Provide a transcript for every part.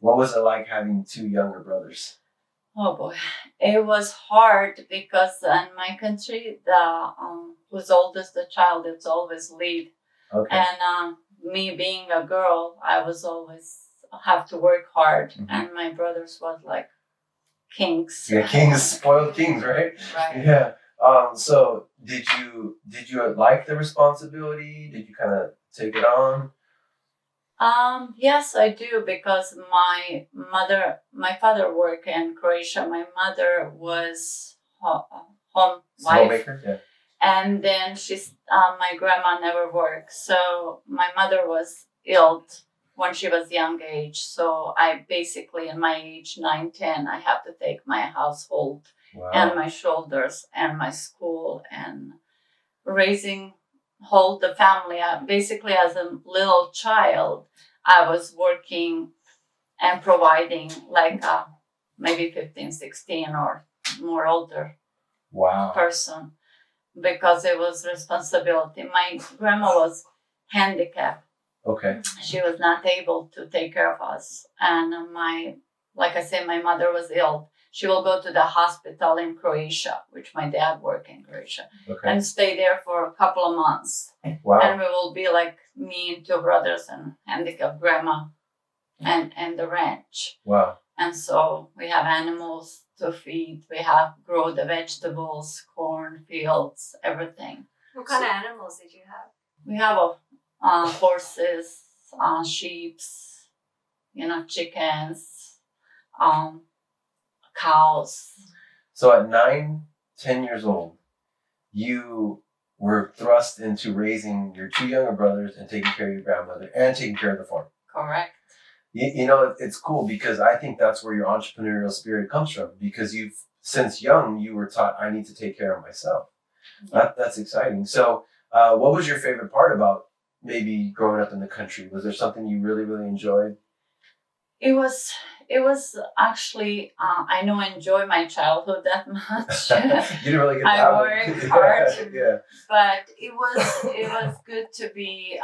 What was it like having two younger brothers? Oh boy, it was hard because in my country, the who's oldest the child, it's always lead. Okay. And me being a girl, I was always have to work hard, and my brothers was like kings. Yeah, kings, spoiled kings, right? Right. Yeah. So did you like the responsibility? Did you kind of take it on? Yes, I do, because my father worked in Croatia. My mother was home wife. Homemaker, yeah. And then my grandma never worked. So my mother was ill when she was young age. So I basically, in my age 9, 10, I have to take my household and my shoulders and my school and hold the family. Basically, as a little child, I was working and providing like maybe 15, 16 or more older person, because it was responsibility. My grandma was handicapped. Okay. She was not able to take care of us. And like I said, my mother was ill. She will go to the hospital in Croatia, which my dad worked in Croatia, and stay there for a couple of months. Wow. And we will be like me and two brothers and handicapped grandma and the ranch. Wow. And so we have animals to feed. We grow the vegetables, corn, fields, everything. What kind of animals did you have? We have horses, sheep, chickens, cows. So at 9, 10 years old, you were thrust into raising your two younger brothers and taking care of your grandmother and taking care of the farm. Correct. You know, it's cool because I think that's where your entrepreneurial spirit comes from, because since young, you were taught, I need to take care of myself. That's exciting. So what was your favorite part about maybe growing up in the country? Was there something you really, really enjoyed? It was actually, I don't enjoy my childhood that much. You didn't really get I worked hard. Yeah. But it was good to be,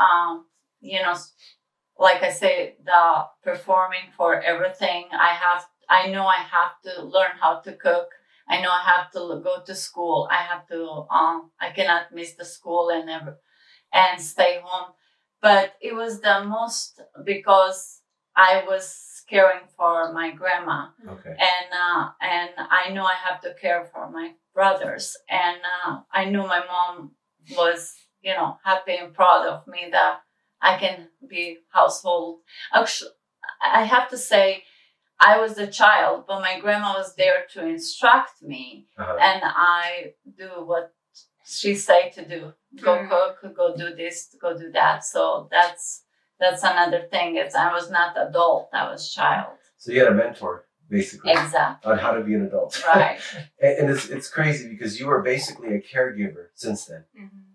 like I say, the performing for everything. I know I have to learn how to cook. I know I have to go to school. I have to, I cannot miss the school and stay home. But it was the most because I was caring for my grandma. Okay. And I know I have to care for my brothers. And I knew my mom was, happy and proud of me that I can be household. Actually, I have to say, I was a child, but my grandma was there to instruct me, and I do what she say to do. Go cook, go do this, go do that. So that's another thing. I was not adult, I was child. So you had a mentor, basically. Exactly. On how to be an adult. Right. And it's crazy because you were basically a caregiver since then. Mm-hmm.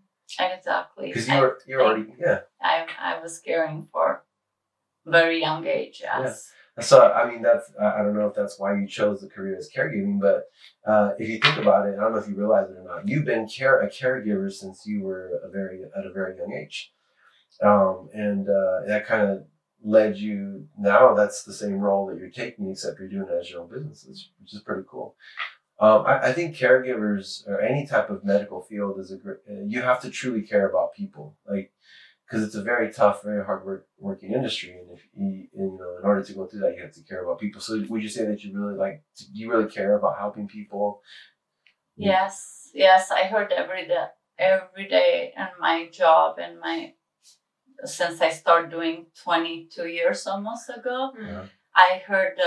Exactly. Because you're already, I was caring for very young age, yes. Yeah. So, I mean, I don't know if that's why you chose the career as caregiving, but if you think about it, I don't know if you realize it or not, you've been a caregiver since you were at a very young age. And that kind of led you, now that's the same role that you're taking, except you're doing it as your own business, which is pretty cool. I think caregivers or any type of medical field you have to truly care about people, because it's a very tough, very hard working industry. And in order to go through that, you have to care about people. So would you say that you really care about helping people? Yes, I heard every day in my, since I started doing 22 years almost ago, I heard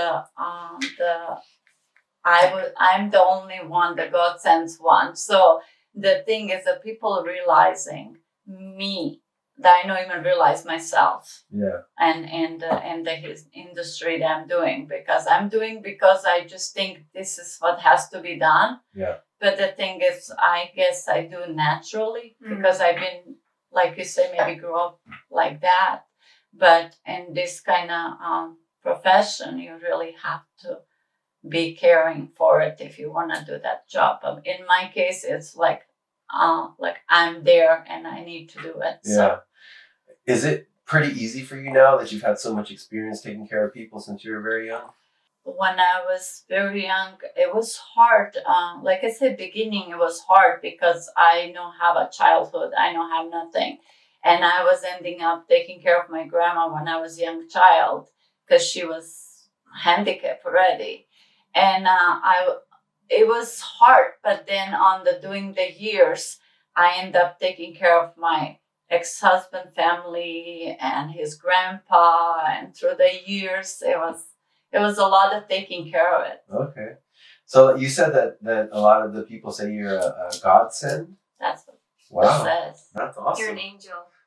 I'm the only one that God sends one. So the thing is that people realizing me, that I don't even realize myself. Yeah. And his industry that I'm doing, because I just think this is what has to be done. Yeah. But the thing is, I guess I do naturally because I've been, like you say, maybe grew up like that. But in this kind of profession, you really have to be caring for it if you want to do that job. In my case, it's like I'm there and I need to do it. Yeah. So. pretty easy for you now that you've had so much experience taking care of people since you were very young? When I was very young, it was hard. Like I said, beginning it was hard because I don't have a childhood. I don't have nothing, and I was ending up taking care of my grandma when I was a young child because she was handicapped already, and it was hard. But then on the doing the years, I ended up taking care of my ex-husband family and his grandpa, and through the years, it was a lot of taking care of it. Okay. So you said that a lot of the people say you're a godsend? That's what Wow. it says. That's awesome. You're an angel.